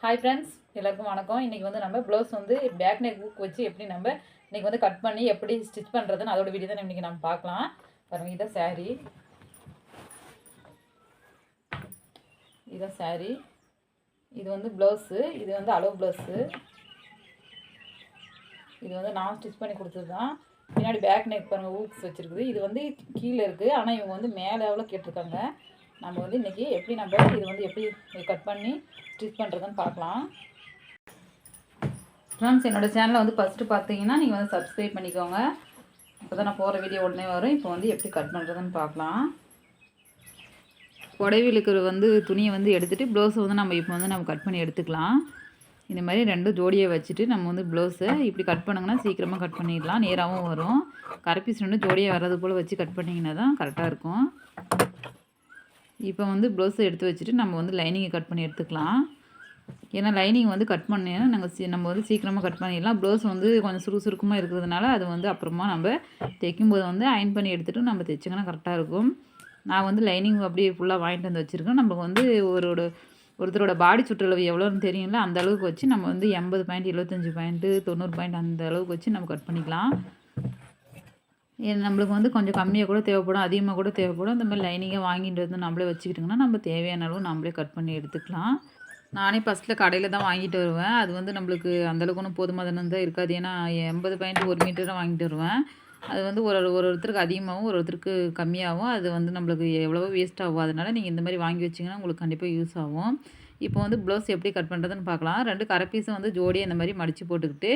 Hi friends, எல்லாருக்கும் வணக்கம். இன்றைக்கி வந்து நம்ம ப்ளவுஸ் வந்து பேக் நெக் ஹூக் வச்சு எப்படி நம்ம இன்றைக்கி வந்து கட் பண்ணி எப்படி ஸ்டிச் பண்ணுறதுன்னு அதோட வீடியோ தான் இன்றைக்கி நம்ம பார்க்கலாம். பாருங்கள், இதான் சாரீ. இதான் சாரீ. இது வந்து ப்ளவுஸு. இது வந்து அளவு ப்ளவுஸு. இது வந்து நான் ஸ்டிச் பண்ணி கொடுத்தது தான். பின்னாடி பேக் நெக் பாருங்கள், ஹூக்ஸ் வச்சுருக்குது. இது வந்து கீழே இருக்குது, ஆனால் இவங்க வந்து மேலே எவ்வளோ கேட்டிருக்காங்க. நம்ம வந்து இன்றைக்கி எப்படி நம்ம இது வந்து எப்படி கட் பண்ணி ஸ்டிச் பண்ணுறதுன்னு பார்க்கலாம். ஃப்ரெண்ட்ஸ், என்னோடய சேனலை வந்து ஃபஸ்ட்டு பார்த்தீங்கன்னா நீங்கள் வந்து சப்ஸ்கிரைப் பண்ணிக்கோங்க. இப்போ தான் நான் போகிற வீடியோ உடனே வரும். இப்போ வந்து எப்படி கட் பண்ணுறதுன்னு பார்க்கலாம். புடவைகளுக்கு வந்து துணியை வந்து எடுத்துகிட்டு ப்ளவுஸை வந்து நம்ம இப்போ வந்து நம்ம கட் பண்ணி எடுத்துக்கலாம். இந்த மாதிரி ரெண்டும் ஜோடியை வச்சுட்டு நம்ம வந்து ப்ளவுஸை இப்படி கட் பண்ணுங்கன்னா சீக்கிரமாக கட் பண்ணிடலாம். நேராகவும் வரும். கரைப்பீஸ் ரெண்டும் ஜோடியாக வர்றது போல் வச்சு கட் பண்ணிங்கன்னா தான் கரெக்டாக இருக்கும். இப்போ வந்து ப்ளவுஸை எடுத்து வச்சுட்டு நம்ம வந்து லைனிங்கை கட் பண்ணி எடுத்துக்கலாம். ஏன்னா லைனிங் வந்து கட் பண்ணேன்னா நம்ம வந்து சீக்கிரமாக கட் பண்ணிடலாம். ப்ளவுஸ் வந்து கொஞ்சம் சுறுசுறுக்கமாக இருக்கிறதுனால அது வந்து அப்புறமா நம்ம தைக்கும்போது வந்து அயன் பண்ணி எடுத்துகிட்டு நம்ம தைச்சிங்கன்னா கரெக்டாக இருக்கும். நான் வந்து லைனிங் அப்படியே ஃபுல்லாக வாங்கிட்டு வந்து வச்சுருக்கேன். நம்ம வந்து ஒருத்தரோட பாடி சுற்றளவு எவ்வளோன்னு தெரியும்ல, அந்த அளவுக்கு வச்சு நம்ம வந்து 80 பாயிண்ட், 75 பாயிண்ட்டு, 90 பாயிண்ட் அந்த அளவுக்கு வச்சு நம்ம கட் பண்ணிக்கலாம். நம்மளுக்கு வந்து கொஞ்சம் கம்மியாக கூட தேவைப்படும், அதிகமாக கூட தேவைப்படும். இந்த மாதிரி லைனிங்காக வாங்கிட்டு வந்து நம்மளே வச்சுக்கிட்டிங்கன்னா நம்ம தேவையான அளவு நம்மளே கட் பண்ணி எடுத்துக்கலாம். நானே ஃபஸ்ட்டில் கடையில் தான் வாங்கிட்டு வருவேன். அது வந்து நம்மளுக்கு அந்தளவுக்கு ஒன்றும் போதுமானது தான் இருக்காது. ஏன்னா 80 பாயிண்ட் 1 மீட்டர் வாங்கிட்டு வருவேன். அது வந்து ஒருத்தருக்கு அதிகமாகவும் ஒருத்தருக்கு கம்மியாகவும் அது வந்து நம்மளுக்கு எவ்வளவோ வேஸ்ட் ஆகும். அதனால் நீங்கள் இந்த மாதிரி வாங்கி வச்சிங்கன்னா உங்களுக்கு கண்டிப்பாக யூஸ் ஆகும். இப்போ வந்து ப்ளவுஸ் எப்படி கட் பண்ணுறதுன்னு பார்க்கலாம். 2 கரை பீஸும் வந்து ஜோடியாக இந்த மாதிரி மடித்து போட்டுக்கிட்டு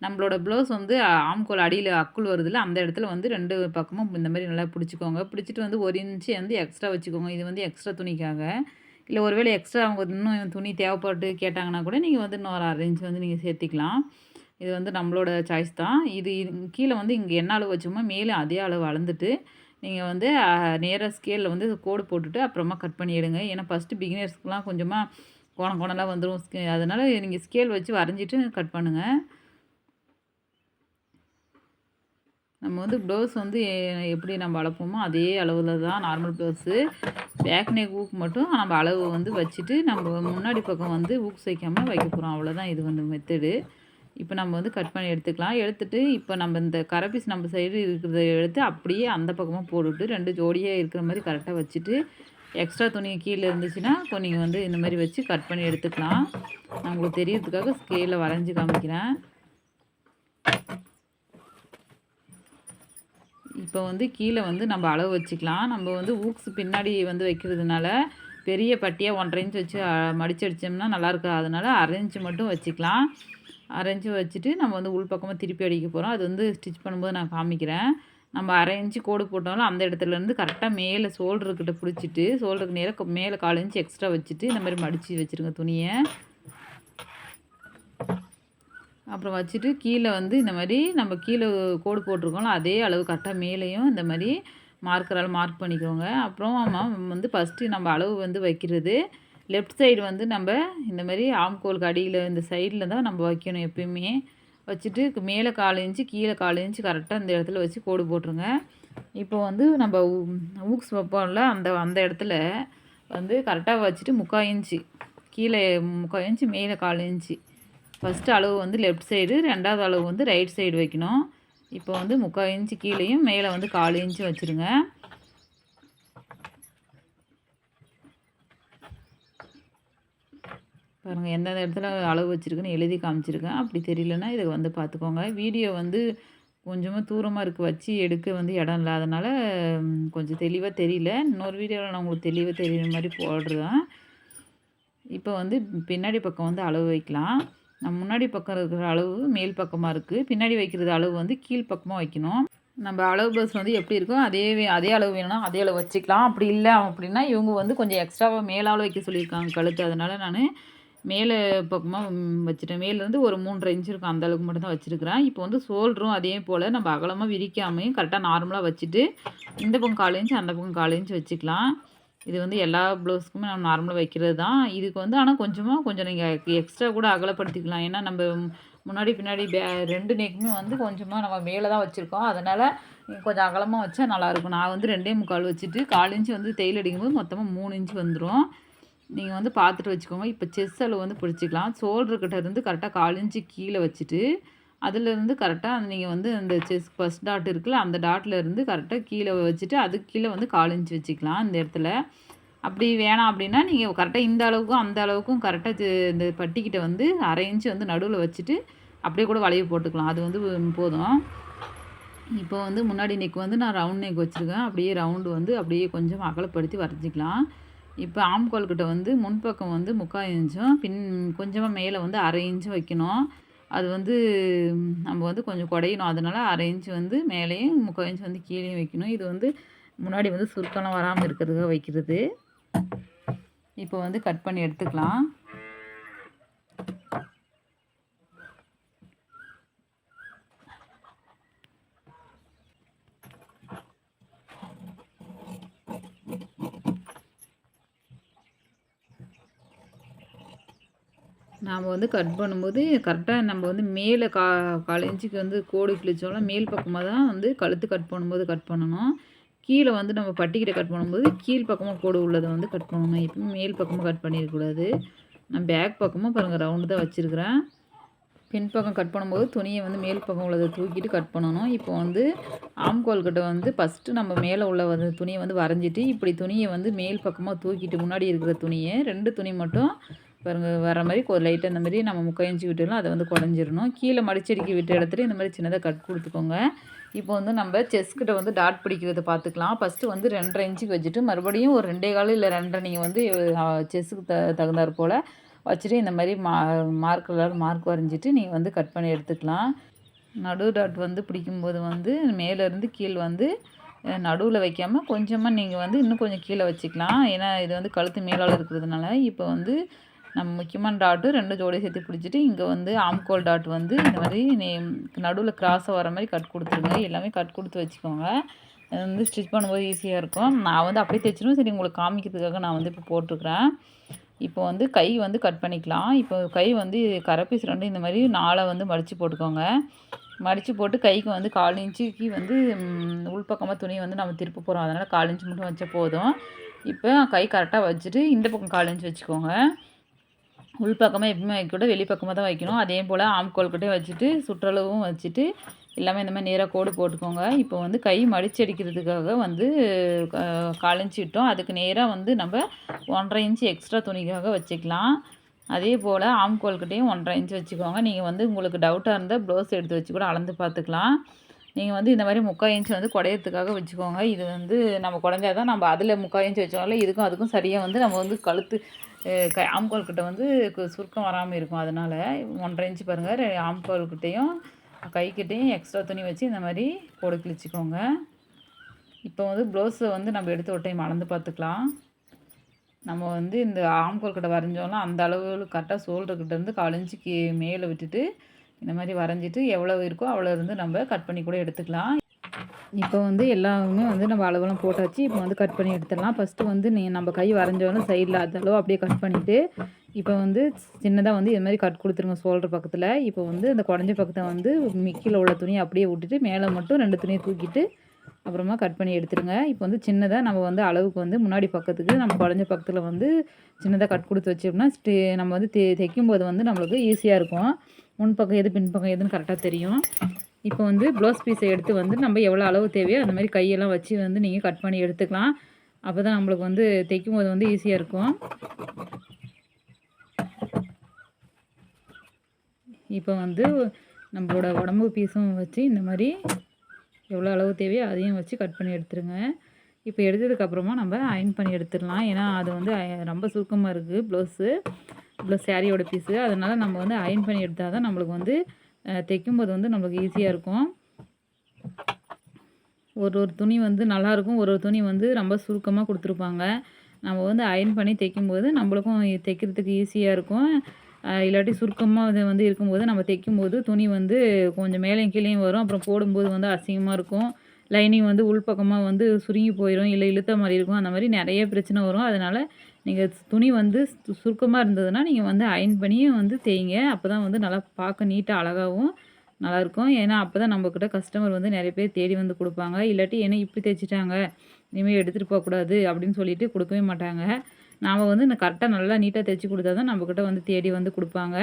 நம்மளோட ப்ளவுஸ் வந்து ஆம்கோல் அடியில் அக்குள் வருதுல்ல, அந்த இடத்துல வந்து 2 பக்கமும் இந்த மாதிரி நல்லா பிடிச்சிக்கோங்க. பிடிச்சிட்டு வந்து 1 இன்ச்சு வந்து எக்ஸ்ட்ரா வச்சுக்கோங்க. இது வந்து எக்ஸ்ட்ரா துணிக்காக. இல்லை ஒருவேளை எக்ஸ்ட்ரா அவங்க இன்னும் துணி தேவைப்பட்டு கேட்டாங்கன்னா கூட நீங்கள் வந்து இன்னும் ஒரு 1/2 இன்ச் வந்து நீங்கள் சேர்த்திக்கலாம். இது வந்து நம்மளோட சாய்ஸ் தான். இது கீழே வந்து இங்கே என்ன அளவு வச்சோமோ மேலே அதே அளவு அளந்துட்டு நீங்கள் வந்து நேராக ஸ்கேலில் வந்து கோடு போட்டுட்டு அப்புறமா கட் பண்ணி எடுங்க. ஏன்னா ஃபஸ்ட்டு பிகினர்ஸ்க்குலாம் கொஞ்சமாக கோணலாம் வந்துடும். அதனால் நீங்கள் ஸ்கேல் வச்சு வரைஞ்சிட்டு கட் பண்ணுங்கள். நம்ம வந்து ப்ளவுஸ் வந்து எப்படி நம்ம அளப்போமோ அதே அளவில் தான் normal blouse. Back neck hook மட்டும் நம்ம அளவு வந்து வச்சுட்டு நம்ம முன்னாடி பக்கம் வந்து ஹூக்ஸ் வைக்காமல் வைக்க போகிறோம். அவ்வளோதான் இது வந்து மெத்தடு. இப்போ நம்ம வந்து கட் பண்ணி எடுத்துக்கலாம். எடுத்துகிட்டு இப்போ நம்ம இந்த கரை பீஸ் நம்ம சைடு இருக்கிறத எடுத்து அப்படியே அந்த பக்கமாக போட்டுவிட்டு 2 ஜோடியாக இருக்கிற மாதிரி கரெக்டாக வச்சுட்டு எக்ஸ்ட்ரா துணி கீழே இருந்துச்சுன்னா நீங்கள் வந்து இந்த மாதிரி வச்சு கட் பண்ணி எடுத்துக்கலாம். நான் உங்களுக்கு தெரியறதுக்காக ஸ்கேலில் வரைஞ்சி காமிக்கிறேன். இப்போ வந்து கீழே வந்து நம்ம அளவு வச்சுக்கலாம். நம்ம வந்து ஹூக்ஸ் பின்னாடி வந்து வைக்கிறதுனால பெரிய பட்டியாக 1/2 இன்ச் வச்சு மடித்து அடித்தோம்னா நல்லாயிருக்கு. அதனால் 1/2 இன்ச் மட்டும் வச்சுக்கலாம். 1/2 இன்ச்சு வச்சுட்டு நம்ம வந்து உள் பக்கமாக திருப்பி அடிக்க போகிறோம். அது வந்து ஸ்டிச் பண்ணும்போது நான் காமிக்கிறேன். நம்ம 1/2 இன்ச்சு கோடு போட்டாலும் அந்த இடத்துலேருந்து கரெக்டாக மேலே ஷோல்டருக்கிட்ட பிடிச்சிட்டு ஷோல்டருக்கு நேராக மேலே 1/4 இன்ச் எக்ஸ்ட்ரா வச்சுட்டு இந்த மாதிரி மடித்து வச்சுருங்க துணியை. அப்புறம் வச்சுட்டு கீழே வந்து இந்த மாதிரி நம்ம கீழே கோடு போட்டிருக்கோம்ல அதே அளவு கரெக்டாக மேலேயும் இந்த மாதிரி மார்க்கரால் மார்க் பண்ணிக்கோங்க. அப்புறம் வந்து ஃபஸ்ட்டு நம்ம அளவு வந்து வைக்கிறது லெஃப்ட் சைடு வந்து நம்ம இந்த மாதிரி ஆம்கோலுக்கு அடியில் இந்த சைடில் தான் நம்ம வைக்கணும் எப்பயுமே. வச்சுட்டு மேலே 1/4 இன்ச்சு கீழே 1/4 இன்ச்சு கரெக்டாக இந்த இடத்துல வச்சு கோடு போட்டுருங்க. இப்போ வந்து நம்ம ஹூக்ஸ் வைப்போம்ல அந்த இடத்துல வந்து கரெக்டாக வச்சுட்டு 3/4 இன்ச்சு கீழே 3/4 இன்ச்சு மேலே 1/4 இன்ச்சு ஃபஸ்ட்டு அளவு வந்து லெஃப்ட் சைடு, 2வது அளவு வந்து ரைட் சைடு வைக்கணும். இப்போ வந்து 3/4 இன்ச்சு கீழேயும் மேலே வந்து 1/4 இன்ச்சு வச்சுருங்க. பாருங்கள், எந்தெந்த இடத்துல அளவு வச்சுருக்குன்னு எழுதி காமிச்சிருக்கேன். அப்படி தெரியலன்னா இதை வந்து பார்த்துக்கோங்க. வீடியோ வந்து கொஞ்சமாக தூரமாக இருக்குது, வச்சு எடுக்க வந்து இடம் இல்லை. அதனால் கொஞ்சம் தெளிவாக தெரியல. இன்னொரு வீடியோவில் நான் உங்களுக்கு தெளிவாக தெரியுற மாதிரி போடுறேன். இப்போ வந்து பின்னாடி பக்கம் வந்து அளவு வைக்கலாம். நம்ம முன்னாடி பக்கம் இருக்கிற அளவு மேல் பக்கமாக இருக்குது. பின்னாடி வைக்கிறது அளவு வந்து கீழ் பக்கமாக வைக்கணும். நம்ம அளவு ப்ளவுஸ் வந்து எப்படி இருக்கோ அதே அளவு வேணும்னா அதே அளவு வச்சுக்கலாம். அப்படி இல்லை அப்படின்னா இவங்க வந்து கொஞ்சம் எக்ஸ்ட்ராவாக மேலால் வைக்க சொல்லியிருக்காங்க கழுத்து. அதனால் நான் மேலே பக்கமாக வச்சுட்டேன். மேலேருந்து ஒரு 3.5 இன்ச் இருக்கும், அந்த அளவுக்கு மட்டும் தான் வச்சுருக்கிறேன். இப்போ வந்து ஷோல்டரும் அதே போல் நம்ம அகலமாக விரிக்காமையும் கரெக்டாக நார்மலாக வச்சுட்டு இந்த பக்கம் 1/4 இன்ச் அந்த பக்கம் 1/4 இன்ச் வச்சுக்கலாம். இது வந்து எல்லா ப்ளவுஸுக்குமே நம்ம நார்மலாக வைக்கிறது தான். இதுக்கு வந்து ஆனால் கொஞ்சம் நீங்கள் எக்ஸ்ட்ரா கூட அகலப்படுத்திக்கலாம். ஏன்னா நம்ம முன்னாடி பின்னாடி 2 நெக்குமே வந்து கொஞ்சமாக நம்ம மேலே தான் வச்சுருக்கோம். அதனால் கொஞ்சம் அகலமாக வச்சா நல்லாயிருக்கும். நான் வந்து 2.25 வச்சுட்டு 1/4 இன்ச் வந்து தையல் அடிக்கும்போது மொத்தமாக 3 இன்ச் வந்துடும். நீங்கள் வந்து பார்த்துட்டு வச்சுக்கோங்க. இப்போ செஸ் அளவு வந்து பிடிச்சிக்கலாம். ஷோல்டர்கிட்ட இருந்து கரெக்டாக 1/4 இன்ச்சு கீழே வச்சுட்டு, அதிலேருந்து கரெக்டாக நீங்கள் வந்து அந்த செஸ் ஃபர்ஸ்ட் டாட் இருக்குல்ல, அந்த டாட்ல இருந்து கரெக்டாக கீழே வச்சுட்டு, அதுக்கு கீழே வந்து 1/4 இன்ச் வச்சுக்கலாம் இந்த இடத்துல. அப்படி வேணாம் அப்படின்னா, நீங்கள் கரெக்டாக இந்த அளவுக்கும், அந்த அளவுக்கும் கரெக்டாக இந்த பட்டிக்கிட்ட வந்து 1/2 இன்ச் வந்து நடுவுல வச்சுட்டு, அப்படியே கூட வளைவு போட்டுக்கலாம். அது வந்து போதும். இப்போ வந்து முன்னாடி நெக் வந்து நான் ரவுண்ட் நெக் வச்சுருக்கேன். அப்படியே ரவுண்டு வந்து அப்படியே கொஞ்சம் அகலப்படுத்தி வரைஞ்சிக்கலாம். இப்போ ஆம்கோல் கிட்ட வந்து முன்பக்கம் வந்து 3/4 இன்ச்சும், கொஞ்சமா மேலே வந்து 1/2 இன்ச்சும் வைக்கணும். அது வந்து நம்ம வந்து கொஞ்சம் குடையணும். அதனால 1/2 இன்ச் வந்து மேலேயும், 3/4 இன்ச் வந்து கீழேயும் வைக்கணும். இது வந்து முன்னாடி வந்து சுருக்கம்லாம் வராமல் இருக்கிறதுக்காக வைக்கிறது. இப்போ வந்து கட் பண்ணி எடுத்துக்கலாம். நாம் வந்து கட் பண்ணும்போது கரெக்டாக நம்ம வந்து மேலே 1/4 இன்ச்சுக்கு வந்து கோடு கிழிச்சோம்னா மேல் பக்கமாக தான் வந்து கழுத்து கட் பண்ணும்போது கட் பண்ணணும். கீழே வந்து நம்ம பட்டிக்கிட்ட கட் பண்ணும்போது கீழ் பக்கமாக கோடு உள்ளதை வந்து கட் பண்ணணும். எப்பவும் மேல் பக்கமாக கட் பண்ணிடக்கூடாது. நான் பேக் பக்கமாக பாருங்கள் ரவுண்டு தான் வச்சுருக்கிறேன். பின்பக்கம் கட் பண்ணும்போது துணியை வந்து மேல் பக்கம் உள்ளதை தூக்கிட்டு கட் பண்ணணும். இப்போ வந்து ஆம்கோல் கிட்ட வந்து ஃபஸ்ட்டு நம்ம மேலே உள்ள வந்து துணியை வந்து வரைஞ்சிட்டு, இப்படி துணியை வந்து மேல் பக்கமாக தூக்கிட்டு முன்னாடி இருக்கிற துணியை 2 துணி மட்டும் பாருங்கள் வர மாதிரி லைட்டாக இந்த மாதிரி நம்ம 3/4 இன்ச்சு விட்டுலாம் அதை வந்து குடஞ்சிடணும். கீழே மடிச்சடிக்க விட்ட இடத்துல இந்த மாதிரி சின்னதாக கட் கொடுத்துக்கோங்க. இப்போ வந்து நம்ம செஸ்கிட்ட வந்து டாட் பிடிக்கிறத பார்த்துக்கலாம். ஃபஸ்ட்டு வந்து 2.5 இன்ச்சுக்கு வச்சுட்டு மறுபடியும் ஒரு 2.25 இல்லை 2.5 நீங்கள் வந்து செஸ்ஸுக்கு தகுந்தாற் போல் வச்சுட்டு இந்த மாதிரி மார்க் வரைஞ்சிட்டு நீங்கள் வந்து கட் பண்ணி எடுத்துக்கலாம். நடு டாட் வந்து பிடிக்கும்போது வந்து மேலேருந்து கீழ் வந்து நடுவில் வைக்காமல் கொஞ்சமாக நீங்கள் வந்து இன்னும் கொஞ்சம் கீழே வச்சுக்கலாம். ஏன்னா இது வந்து கழுத்து மேலால் இருக்கிறதுனால. இப்போ வந்து நம்ம முக்கியமான டாட்டு 2 ஜோடி சேர்த்து பிடிச்சிட்டு இங்கே வந்து ஆம்கோல் டாட் வந்து இந்த மாதிரி நடுவில் கிராஸாக வர மாதிரி கட் கொடுத்துருங்க. எல்லாமே கட் கொடுத்து வச்சுக்கோங்க. அது வந்து ஸ்டிச் பண்ணும்போது ஈஸியாக இருக்கும். நான் வந்து அப்படியே தைச்சிடும். சரி உங்களுக்கு காமிக்கிறதுக்காக நான் வந்து இப்போ போட்டிருக்கிறேன். இப்போ வந்து கை வந்து கட் பண்ணிக்கலாம். இப்போ கை வந்து கரப்பீஸ் 2 இந்த மாதிரி 4 வந்து மடித்து போட்டுக்கோங்க. மடித்து போட்டு கைக்கு வந்து 1/4 இன்ச்சுக்கு வந்து உள்பக்கமாக துணியை வந்து நம்ம திருப்ப போகிறோம். அதனால் 1/4 இன்ச் மட்டும் வச்சா போதும். இப்போ கை கரெக்டாக வச்சுட்டு இந்த பக்கம் 1/4 இன்ச் வச்சுக்கோங்க. உள்பக்கமாக எப்பவுமே வைக்கக்கூடாது, வெளிப்பக்கமாக தான் வைக்கணும். அதே போல் ஆம்கோல்கிட்டே வச்சுட்டு சுற்றளவும் வச்சுட்டு எல்லாமே இந்த மாதிரி நேராக கோடு போட்டுக்கோங்க. இப்போ வந்து கை மடிச்சடிக்கிறதுக்காக வந்து 1/4 இன்ச் விட்டோம். அதுக்கு நேராக வந்து நம்ம 1.5 இன்ச் எக்ஸ்ட்ரா துணிக்காக வச்சுக்கலாம். அதே போல் ஆம்கோல்கிட்டையும் 1.5 இன்ச் வச்சுக்கோங்க. நீங்கள் வந்து உங்களுக்கு டவுட்டாக இருந்தால் ப்ளவுஸ் எடுத்து வச்சு கூட அளந்து பார்த்துக்கலாம். நீங்கள் வந்து இந்த மாதிரி 3/4 இன்ச் வந்து குடையிறதுக்காக வச்சுக்கோங்க. இது வந்து நம்ம குடஞ்சா தான் நம்ம அதில் 3/4 இன்ச் வச்சோம்ல இதுக்கும் அதுக்கும் சரியாக வந்து நம்ம வந்து கழுத்து ஆம்கோல் கிட்ட வந்து சுருக்கம் வராமல் இருக்கும். அதனால் 1.5 இன்ச் பாருங்கள் ஆம்கோல் கிட்டேயும் கைக்கிட்டேயும் எக்ஸ்ட்ரா துணி வச்சு இந்த மாதிரி கோடு கிழிச்சிக்கோங்க. இப்போ வந்து ப்ளவுஸை வந்து நம்ம எடுத்து ஒரு டைம் அளந்து பார்த்துக்கலாம். நம்ம வந்து இந்த ஆம்கோல் கிட்ட வரைஞ்சோம்னா அந்த அளவு கரெக்டாக ஷோல்டர்கிட்டேருந்து 1/4 இன்ச்சுக்கு மேலே விட்டுட்டு இந்த மாதிரி வரைஞ்சிட்டு எவ்வளோ இருக்கோ அவ்வளோ இருந்து நம்ம கட் பண்ணி கூட எடுத்துக்கலாம். இப்போ வந்து எல்லாமே வந்து நம்ம அளவெல்லாம் போட்டாச்சு. இப்போ வந்து கட் பண்ணி எடுத்துடலாம். ஃபஸ்ட்டு வந்து நம்ம கை வரைஞ்சோன்னா சைடில் அது அளவு அப்படியே கட் பண்ணிவிட்டு இப்போ வந்து சின்னதாக வந்து இது மாதிரி கட் கொடுத்துருங்க ஷோல்டர் பக்கத்தில். இப்போ வந்து அந்த குடஞ்ச பக்கத்தை வந்து மிக்கியில் உள்ள துணியை அப்படியே விட்டுட்டு மேலே மட்டும் 2 துணியை தூக்கிட்டு அப்புறமா கட் பண்ணி எடுத்துருங்க. இப்போ வந்து சின்னதாக நம்ம வந்து அளவுக்கு வந்து முன்னாடி பக்கத்துக்கு நம்ம குடஞ்ச பக்கத்தில் வந்து சின்னதாக கட் கொடுத்து வச்சோம்னா நம்ம வந்து தைக்கும்போது வந்து நம்மளுக்கு ஈஸியாக இருக்கும். முன்பக்கம் எது பின்பக்கம் எதுன்னு கரெக்டாக தெரியும். இப்போ வந்து ப்ளவுஸ் பீஸை எடுத்து வந்து நம்ம எவ்வளோ அளவு தேவையோ அந்த மாதிரி கையெல்லாம் வச்சு வந்து நீங்கள் கட் பண்ணி எடுத்துக்கலாம். அப்போ தான் நம்மளுக்கு வந்து தைக்கும்போது வந்து ஈஸியாக இருக்கும். இப்போ வந்து நம்மளோட உடம்பு பீஸும் வச்சு இந்த மாதிரி எவ்வளோ அளவு தேவையோ அதையும் வச்சு கட் பண்ணி எடுத்துருங்க. இப்போ எடுத்ததுக்கப்புறமா நம்ம அயர்ன் பண்ணி எடுத்துடலாம். ஏன்னா அது வந்து ரொம்ப சுருக்கமாக இருக்குது ப்ளஸ் சாரியோட பீஸு. அதனால் நம்ம வந்து அயர்ன் பண்ணி எடுத்தால் தான் நம்மளுக்கு வந்து தைக்கும்போது வந்து நம்மளுக்கு ஈஸியாக இருக்கும். ஒரு துணி வந்து நல்லாயிருக்கும், ஒரு துணி வந்து ரொம்ப சுருக்கமாக கொடுத்துருப்பாங்க. நம்ம வந்து அயர்ன் பண்ணி தைக்கும்போது நம்மளுக்கும் தைக்கிறதுக்கு ஈஸியாக இருக்கும். இல்லாட்டி சுருக்கமாக அது வந்து இருக்கும்போது நம்ம தைக்கும்போது துணி வந்து கொஞ்சம் மேலேயும் கீழேயும் வரும். அப்புறம் போடும்போது வந்து அசிங்கமாக இருக்கும். லைனிங் வந்து உள்பக்கமாக வந்து சுருங்கி போயிடும், இல்லை இழுத்த மாதிரி இருக்கும். அந்த மாதிரி நிறைய பிரச்சனை வரும். அதனால் நீங்கள் துணி வந்து சுருக்கமாக இருந்ததுன்னா நீங்கள் வந்து அயர்ன் பண்ணி வந்து தேய்ங்க. அப்போ தான் வந்து நல்லா பார்க்க நீட்டாக அழகாகவும் நல்லாயிருக்கும். ஏன்னா அப்போ தான் நம்மக்கிட்ட கஸ்டமர் வந்து நிறைய பேர் தேடி வந்து கொடுப்பாங்க. இல்லாட்டி ஏன்னா இப்படி தைச்சிட்டாங்க, இனிமேல் எடுத்துகிட்டு போகக்கூடாது அப்படின்னு சொல்லிட்டு கொடுக்கவே மாட்டாங்க. நாம் வந்து இந்த கரெக்டாக நல்லா நீட்டாக தைச்சி கொடுத்தா தான் நம்மக்கிட்ட வந்து தேடி வந்து கொடுப்பாங்க.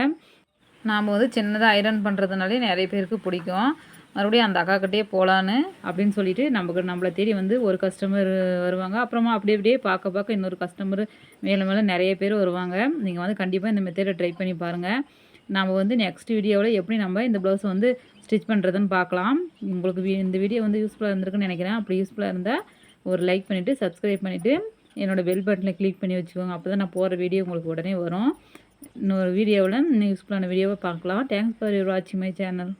நாம் வந்து சின்னதாக ஐரன் பண்ணுறதுனாலே நிறைய பேருக்கு பிடிக்கும். மறுபடியும் அந்த அக்காக்கிட்டயே போகலான்னு அப்படின்னு சொல்லிட்டு நம்மள தேடி வந்து ஒரு கஸ்டமர் வருவாங்க. அப்புறமா அப்படியே அப்படியே பார்க்க பார்க்க இன்னொரு கஸ்டமர் மேலே மேலே நிறைய பேர் வருவாங்க. நீங்கள் வந்து கண்டிப்பாக இந்த மெத்தேடை ட்ரை பண்ணி பாருங்கள். நாம் வந்து நெக்ஸ்ட் வீடியோவில் எப்படி நம்ம இந்த ப்ளவுஸை வந்து ஸ்டிச் பண்ணுறதுன்னு பார்க்கலாம். உங்களுக்கு இந்த வீடியோ வந்து யூஸ்ஃபுல்லாக இருந்திருக்குன்னு நினைக்கிறேன். அப்படி யூஸ்ஃபுல்லாக இருந்தால் ஒரு லைக் பண்ணிவிட்டு சப்ஸ்கிரைப் பண்ணிவிட்டு என்னோடய பெல் பட்டனை கிளிக் பண்ணி வச்சுக்கோங்க. அப்போ தான் நான் போகிற வீடியோ உங்களுக்கு உடனே வரும். இன்னொரு வீடியோவில் இன்னும் யூஸ்ஃபுல்லான வீடியோவை பார்க்கலாம். தேங்க்ஸ் ஃபார் யுவர் வாட்சிங் மை சேனல்.